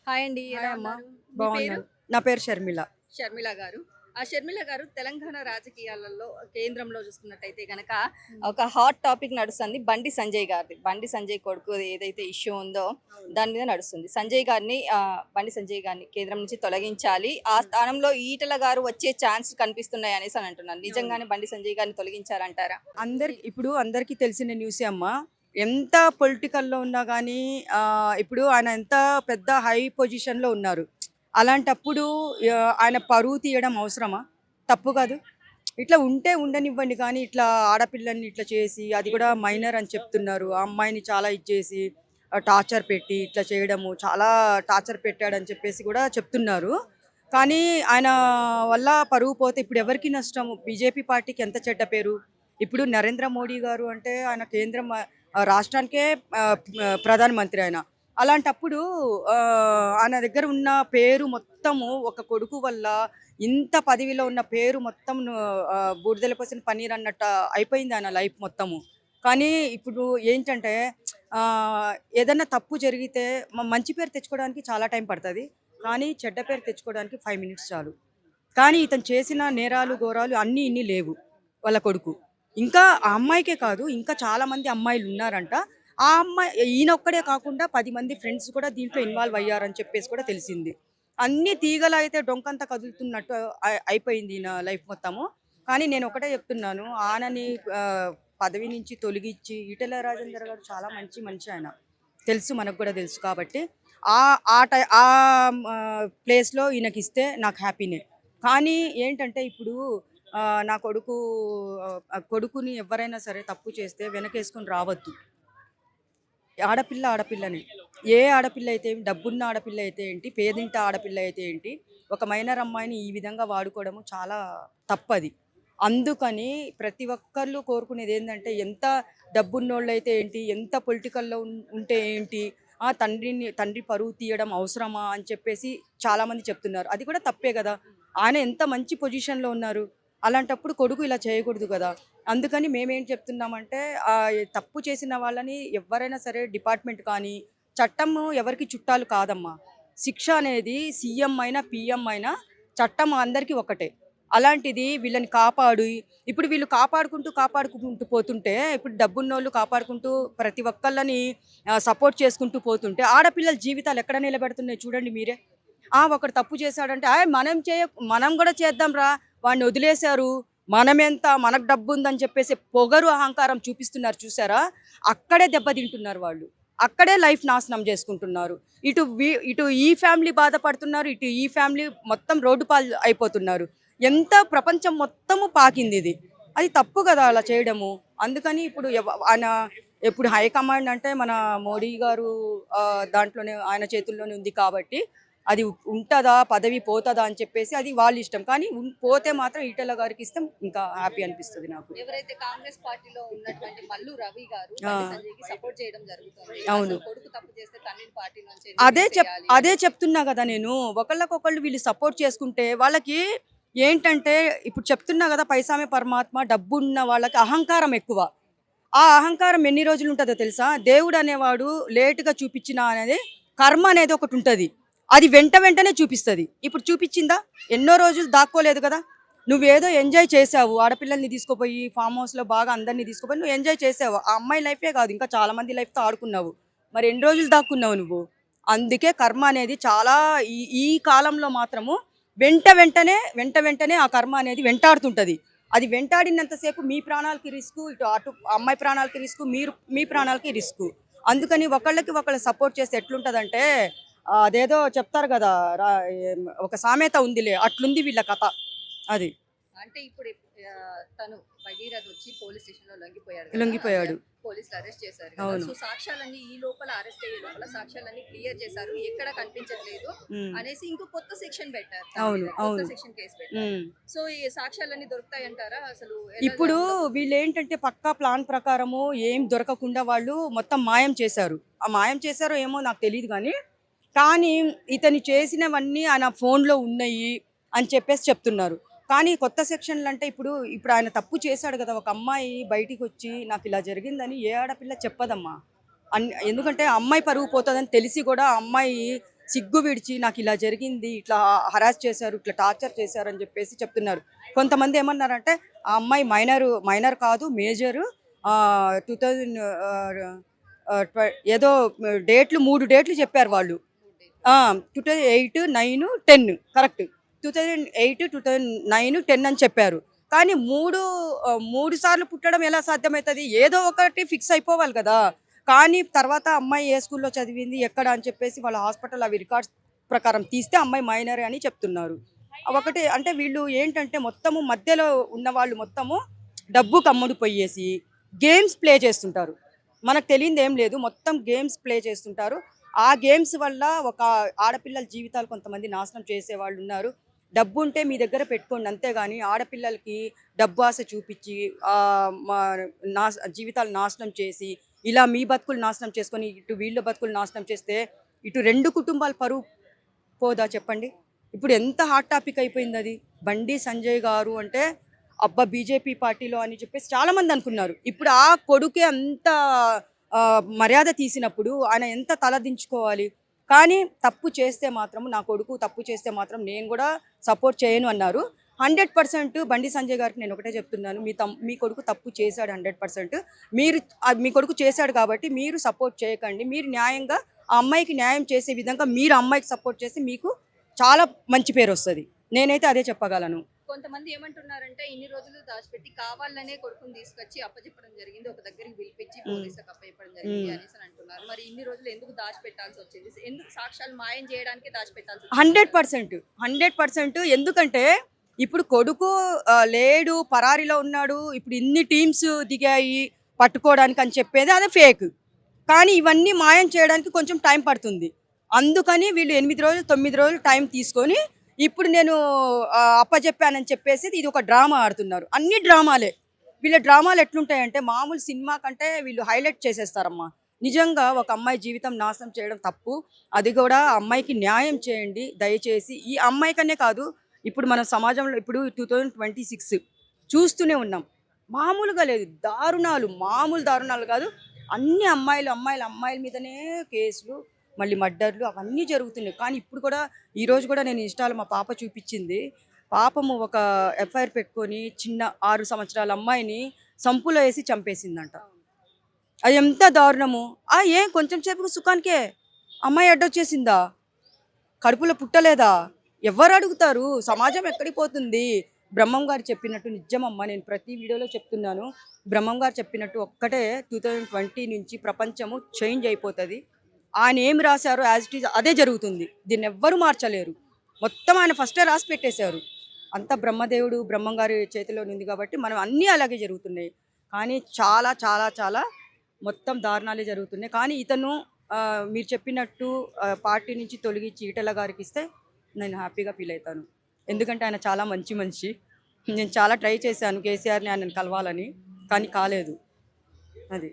Hi అండి. Hi ఎలా అమ్మ. ఉన్నారు? మీ పేరు? బాగున్నాను. నా పేరు షర్మిల. షర్మిల గారు. షర్మిల గారు తెలంగాణ రాజకీయాలలో కేంద్రంలో చూసుకున్నట్టయితే గనక ఒక హాట్ టాపిక్ నడుస్తుంది. బండి సంజయ్ గారిది. బండి సంజయ్ కొడుకు ఏదైతే ఇష్యూ ఉందో దాని మీద నడుస్తుంది. బండి సంజయ్ గారిని కేంద్రం నుంచి తొలగించాలి. ఆ స్థానంలో ఈటెల గారు వచ్చే ఛాన్స్ కనిపిస్తున్నాయి అనేసి అని అంటున్నారు. నిజంగానే బండి సంజయ్ గారిని తొలగించారంటారా? అందరికీ తెలిసిన న్యూసే అమ్మ. ఎంత పొలిటికల్‌లో ఉన్నా గానీ ఇప్పుడు ఆయన ఎంత పెద్ద హై పొజిషన్‌లో ఉన్నారు. అలాంటప్పుడు ఆయన పరువు తీయడం అవసరమా? తప్పు కాదు. ఇట్లా ఉంటే ఉండనివ్వండి కానీ, ఇట్లా ఆడపిల్లల్ని ఇట్లా చేసి, అది కూడా మైనర్ అని చెప్తున్నారు. ఆ అమ్మాయిని చాలా చేసి టార్చర్ పెట్టి ఇట్లా చేయడము, చాలా టార్చర్ పెట్టాడని చెప్పేసి కూడా చెప్తున్నారు. కానీ ఆయన వల్ల పరువు పోతే ఇప్పుడు ఎవరికి నష్టము? బీజేపీ పార్టీకి ఎంత చెడ్డ పేరు. ఇప్పుడు నరేంద్ర మోడీ గారు అంటే ఆయన రాష్ట్రానికే ప్రధానమంత్రి ఆయన. అలాంటప్పుడు ఆయన దగ్గర ఉన్న పేరు మొత్తము ఒక కొడుకు వల్ల ఇంత పదవిలో ఉన్న పేరు మొత్తం బూడిదల పోసిన పన్నీర్ అన్నట్టు అయిపోయింది ఆయన లైఫ్ మొత్తము. కానీ ఇప్పుడు ఏంటంటే ఏదన్నా తప్పు జరిగితే మంచి పేరు తెచ్చుకోవడానికి చాలా టైం పడుతుంది. కానీ చెడ్డ పేరు తెచ్చుకోవడానికి 5 మినిట్స్ చాలు. కానీ ఇతను చేసిన నేరాలు, ఘోరాలు అన్నీ ఇన్ని లేవు వాళ్ళ కొడుకు. ఇంకా ఆ అమ్మాయికే కాదు, ఇంకా చాలామంది అమ్మాయిలున్నారంట. ఆ అమ్మాయి ఈయనొక్కడే కాకుండా 10 మంది ఫ్రెండ్స్ కూడా దీంట్లో ఇన్వాల్వ్ అయ్యారని చెప్పేసి కూడా తెలిసింది. అన్నీ తీగలైతే డొంకంతా కదులుతున్నట్టు అయిపోయింది ఈయన లైఫ్ మొత్తము. కానీ నేను ఒకటే చెప్తున్నాను, ఆయనని పదవి నుంచి తొలగించి ఈటెల రాజేందర్ గారు చాలా మంచి మనిషి ఆయన. తెలుసు, మనకు కూడా తెలుసు కాబట్టి ఆ ఆ టై ఆ ప్లేస్‌లో ఈయనకిస్తే నాకు హ్యాపీనే. కానీ ఏంటంటే ఇప్పుడు నా కొడుకుని ఎవరైనా సరే తప్పు చేస్తే వెనకేసుకొని రావద్దు. ఆడపిల్లనే. ఏ ఆడపిల్ల అయితే ఏంటి, డబ్బున్న ఆడపిల్ల అయితే ఏంటి, పేదింటి ఆడపిల్ల అయితే ఏంటి, ఒక మైనర్ అమ్మాయిని ఈ విధంగా వాడుకోవడము చాలా తప్పది. అందుకని ప్రతి ఒక్కళ్ళు కోరుకునేది ఏంటంటే, ఎంత డబ్బున్నోళ్ళైతే ఏంటి, ఎంత పొలిటికల్‌లో ఉంటే ఏంటి, తండ్రి పరువు తీయడం అవసరమా అని చెప్పేసి చాలామంది చెప్తున్నారు. అది కూడా తప్పే కదా! ఆయన ఎంత మంచి పొజిషన్‌లో ఉన్నారు. అలాంటప్పుడు కొడుకు ఇలా చేయకూడదు కదా! అందుకని మేమేం చెప్తున్నామంటే తప్పు చేసిన వాళ్ళని ఎవ్వరైనా సరే డిపార్ట్మెంట్ కానీ, చట్టము ఎవరికి చుట్టాలు కాదమ్మా. శిక్ష అనేది సీఎం అయినా, పీఎం అయినా చట్టం అందరికీ ఒకటే. అలాంటిది వీళ్ళని ఇప్పుడు వీళ్ళు కాపాడుకుంటూ పోతుంటే, ఇప్పుడు డబ్బున్నోళ్ళు కాపాడుకుంటూ ప్రతి ఒక్కళ్ళని సపోర్ట్ చేసుకుంటూ పోతుంటే, ఆడపిల్లల జీవితాలు ఎక్కడ నిలబెడుతున్నాయి చూడండి మీరే. ఒకడు తప్పు చేశాడంటే, మనం కూడా చేద్దాంరా, వాడిని వదిలేశారు, మనకు డబ్బుందని చెప్పేసి పొగరు, అహంకారం చూపిస్తున్నారు చూసారా? అక్కడే దెబ్బతింటున్నారు వాళ్ళు. అక్కడే లైఫ్ నాశనం చేసుకుంటున్నారు. ఇటు ఈ ఫ్యామిలీ బాధపడుతున్నారు, ఇటు ఈ ఫ్యామిలీ మొత్తం రోడ్డు పాలు అయిపోతున్నారు. ప్రపంచం మొత్తము పాకిందిది. అది తప్పు కదా అలా చేయడము. అందుకని ఇప్పుడు హైకమాండ్ అంటే మన మోడీ గారు దాంట్లోనే, ఆయన చేతుల్లోనే ఉంది కాబట్టి అది ఉంటదా, పదవి పోతదా అని చెప్పేసి అది వాళ్ళ ఇష్టం. కానీ పోతే మాత్రం ఈటెల గారికి ఇష్టం, ఇంకా హ్యాపీ అనిపిస్తుంది నాకు. ఎవరైతే కాంగ్రెస్ పార్టీలో ఉన్నటువంటి మల్లు రవి గారు సంజయ్‌కి సపోర్ట్ చేయడం జరుగుతుంది. అవును. కొడుకు తప్పు చేస్తే తండ్రిని పార్టీ నుంచి అదే చెప్తున్నా కదా నేను. ఒకళ్ళకొకళ్ళు వీళ్ళు సపోర్ట్ చేసుకుంటే వాళ్ళకి ఏంటంటే, ఇప్పుడు చెప్తున్నా కదా, పైసామే పరమాత్మ, డబ్బున్న వాళ్ళకి అహంకారం ఎక్కువ. ఆ అహంకారం ఎన్ని రోజులు ఉంటుందో తెలుసా? దేవుడు అనేవాడు లేటుగా చూపించిన అనేది కర్మ అనేది ఒకటి ఉంటుంది. అది వెంటనే చూపిస్తుంది. ఇప్పుడు చూపించిందా? ఎన్నో రోజులు దాక్కోలేదు కదా. నువ్వేదో ఎంజాయ్ చేసావు, ఆడపిల్లల్ని తీసుకుపోయి ఫామ్ హౌస్లో బాగా అందరినీ తీసుకుపోయి నువ్వు ఎంజాయ్ చేసావు. ఆ అమ్మాయి లైఫే కాదు, ఇంకా చాలా మంది లైఫ్తో ఆడుకున్నావు. మరి ఎన్ని రోజులు దాక్కున్నావు నువ్వు? అందుకే కర్మ అనేది చాలా ఈ కాలంలో మాత్రము వెంటనే ఆ కర్మ అనేది వెంటాడుతుంటుంది. అది వెంటాడినంతసేపు మీ ప్రాణాలకి రిస్క్, అటు అమ్మాయి ప్రాణాలకి రిస్క్, మీ ప్రాణాలకి రిస్క్. అందుకని ఒకళ్ళకి ఒకళ్ళు సపోర్ట్ చేస్తే ఎట్లుంటుందంటే, అదేదో చెప్తారు కదా, ఒక సామెత ఉందిలే, అట్లుంది వీళ్ళ కథ. అది అంటే ఇప్పుడు తను భగీరథ్ వచ్చి పోలీస్ స్టేషన్ లో లొంగిపోయాడు. పోలీసులు అరెస్ట్ చేశారు. అవును. సో సాక్ష్యాలన్నీ ఈ లోపల అరెస్ట్ అయ్యే లోపల సాక్ష్యాలన్నీ క్లియర్ చేశారు, ఎక్కడ కనిపించట్లేదు అనేసి ఇంకో కొత్త సెక్షన్ పెట్టారు. కొత్త సెక్షన్ కేసు పెట్టారు. సో ఈ సాక్ష్యాలన్నీ దొరుకుతాయి అంటారా? అసలు ఇప్పుడు వీళ్ళు ఏంటంటే పక్కా ప్లాన్ ప్రకారము ఏం దొరకకుండా వాళ్ళు మొత్తం మాయం చేశారు. ఆ మాయం చేశారో ఏమో నాకు తెలియదు కానీ ఇతను చేసినవన్నీ ఆయన ఫోన్లో ఉన్నాయి అని చెప్పేసి చెప్తున్నారు. కానీ కొత్త సెక్షన్లు అంటే ఇప్పుడు ఆయన తప్పు చేశాడు కదా. ఒక అమ్మాయి బయటికి వచ్చి నాకు ఇలా జరిగిందని ఏ ఆడపిల్ల చెప్పదమ్మా. ఎందుకంటే అమ్మాయి పరుగు పోతుందని తెలిసి కూడా అమ్మాయి సిగ్గు విడిచి నాకు ఇలా జరిగింది, ఇట్లా హరాస్ చేశారు, ఇట్లా టార్చర్ చేశారు అని చెప్పేసి చెప్తున్నారు. కొంతమంది ఏమన్నారంటే ఆ అమ్మాయి మైనర్ కాదు మేజరు, 2000 ఏదో డేట్లు 3 డేట్లు చెప్పారు వాళ్ళు. 2008, 9, 10 కరెక్ట్. 2008, 2009, 10 అని చెప్పారు. కానీ 3 సార్లు పుట్టడం ఎలా సాధ్యమవుతుంది? ఏదో ఒకటి ఫిక్స్ అయిపోవాలి కదా. కానీ తర్వాత అమ్మాయి ఏ స్కూల్లో చదివింది ఎక్కడ అని చెప్పేసి వాళ్ళ హాస్పిటల్ అవి రికార్డ్స్ ప్రకారం తీస్తే అమ్మాయి మైనరే అని చెప్తున్నారు. ఒకటి అంటే వీళ్ళు ఏంటంటే మొత్తము మధ్యలో ఉన్న వాళ్ళు మొత్తము డబ్బు కమ్ముడు పోయేసి గేమ్స్ ప్లే చేస్తుంటారు. మనకు తెలియదు ఏం లేదు, మొత్తం గేమ్స్ ప్లే చేస్తుంటారు. ఆ గేమ్స్ వల్ల ఒక ఆడపిల్లల జీవితాలు కొంతమంది నాశనం చేసే వాళ్ళు ఉన్నారు. డబ్బు ఉంటే మీ దగ్గర పెట్టుకోండి, అంతేగాని ఆడపిల్లలకి డబ్బు ఆశ చూపించి జీవితాలు నాశనం చేసి ఇలా మీ బతుకులు నాశనం చేసుకొని ఇటు వీళ్ళ బతుకులు నాశనం చేస్తే ఇటు 2 కుటుంబాల పరువు పోదా చెప్పండి. ఇప్పుడు ఎంత హాట్ టాపిక్ అయిపోయింది అది. బండి సంజయ్ గారు అంటే అబ్బా బీజేపీ పార్టీలో అని చెప్పేసి చాలామంది అనుకున్నారు. ఇప్పుడు ఆ కొడుకే అంత మర్యాద తీసినప్పుడు ఆయన ఎంత తలదించుకోవాలి. కానీ తప్పు చేస్తే మాత్రం నా కొడుకు తప్పు చేస్తే మాత్రం నేను కూడా సపోర్ట్ చేయను అన్నారు. 100% బండి సంజయ్ గారికి నేను ఒకటే చెప్తున్నాను, మీ కొడుకు తప్పు చేశాడు 100%. మీరు మీ కొడుకు చేశాడు కాబట్టి మీరు సపోర్ట్ చేయకండి. మీరు న్యాయంగా ఆ అమ్మాయికి న్యాయం చేసే విధంగా మీరు అమ్మాయికి సపోర్ట్ చేసి మీకు చాలా మంచి పేరు వస్తుంది. నేనైతే అదే చెప్పగలను. కొంతమంది ఏమంటున్నారంటే ఇన్ని రోజులు దాచిపెట్టి కావాలనే కొడుకుని తీసుకొచ్చి అప్పచెప్పడం జరిగింది, ఒక దగ్గరికి పిలిపించి పోలీసులకు అప్పచెప్పడం జరిగింది అనేసి అంటున్నారు. మరి ఇన్ని రోజులు ఎందుకు దాచిపెట్టాల్సి వచ్చింది? ఎందుకు సాక్ష్యాలు మాయం చేయడానికి దాచిపెట్టాల్సి వచ్చింది? 100% ఎందుకంటే ఇప్పుడు కొడుకు లేడు, పరారీలో ఉన్నాడు, ఇప్పుడు ఇన్ని టీమ్స్ దిగాయి పట్టుకోవడానికి అని చెప్పేది అదే ఫేక్. కానీ ఇవన్నీ మాయం చేయడానికి కొంచెం టైం పడుతుంది. అందుకని వీళ్ళు 8 రోజులు 9 రోజులు టైం తీసుకొని ఇప్పుడు నేను అప్పచెప్పానని చెప్పేసి ఇది ఒక డ్రామా ఆడుతున్నారు. అన్ని డ్రామాలే. వీళ్ళ డ్రామాలు ఎట్లుంటాయంటే మామూలు సినిమా కంటే వీళ్ళు హైలైట్ చేసేస్తారమ్మా. నిజంగా ఒక అమ్మాయి జీవితం నాశనం చేయడం తప్పు. అది కూడా అమ్మాయికి న్యాయం చేయండి దయచేసి. ఈ అమ్మాయికనే కాదు, ఇప్పుడు మన సమాజంలో ఇప్పుడు 2026 చూస్తూనే ఉన్నాం. మామూలుగా లేదు, దారుణాలు, మామూలు దారుణాలు కాదు. అన్ని అమ్మాయిల మీదనే కేసులు, మళ్ళీ మర్డర్లు అవన్నీ జరుగుతున్నాయి. కానీ ఇప్పుడు కూడా ఈరోజు కూడా నేను ఇన్స్టాలో మా పాప చూపించింది. పాపము ఒక ఎఫ్ఐఆర్ పెట్టుకొని చిన్న 6 సంవత్సరాల అమ్మాయిని సంపులో వేసి చంపేసిందంట. అది ఎంత దారుణము. ఏం కొంచెం సేపు సుఖానికే అమ్మాయి అడ్డొచ్చేసిందా? కడుపులో పుట్టలేదా? ఎవరు అడుగుతారు? సమాజం ఎక్కడికి పోతుంది? బ్రహ్మం గారు చెప్పినట్టు నిజమమ్మ, నేను ప్రతి వీడియోలో చెప్తున్నాను. బ్రహ్మం గారు చెప్పినట్టు ఒక్కటే 2020 నుంచి ప్రపంచము చేంజ్ అయిపోతుంది. ఆయన ఏం రాశారో యాజ్ ఇట్ ఈజ్ అదే జరుగుతుంది. దీన్ని ఎవ్వరూ మార్చలేరు. మొత్తం ఆయన ఫస్టే రాసి పెట్టేశారు. అంత బ్రహ్మదేవుడు బ్రహ్మం గారి చేతిలో ఉంది కాబట్టి మనం అన్నీ అలాగే జరుగుతున్నాయి. కానీ చాలా చాలా చాలా మొత్తం దారుణాలే జరుగుతున్నాయి. కానీ ఇతను మీరు చెప్పినట్టు పార్టీ నుంచి తొలగించి ఈటెల గారికి ఇస్తే నేను హ్యాపీగా ఫీల్ అవుతాను. ఎందుకంటే ఆయన చాలా మంచి మనిషి. నేను చాలా ట్రై చేశాను కేసీఆర్ని ఆయనను కలవాలని, కానీ కాలేదు. అది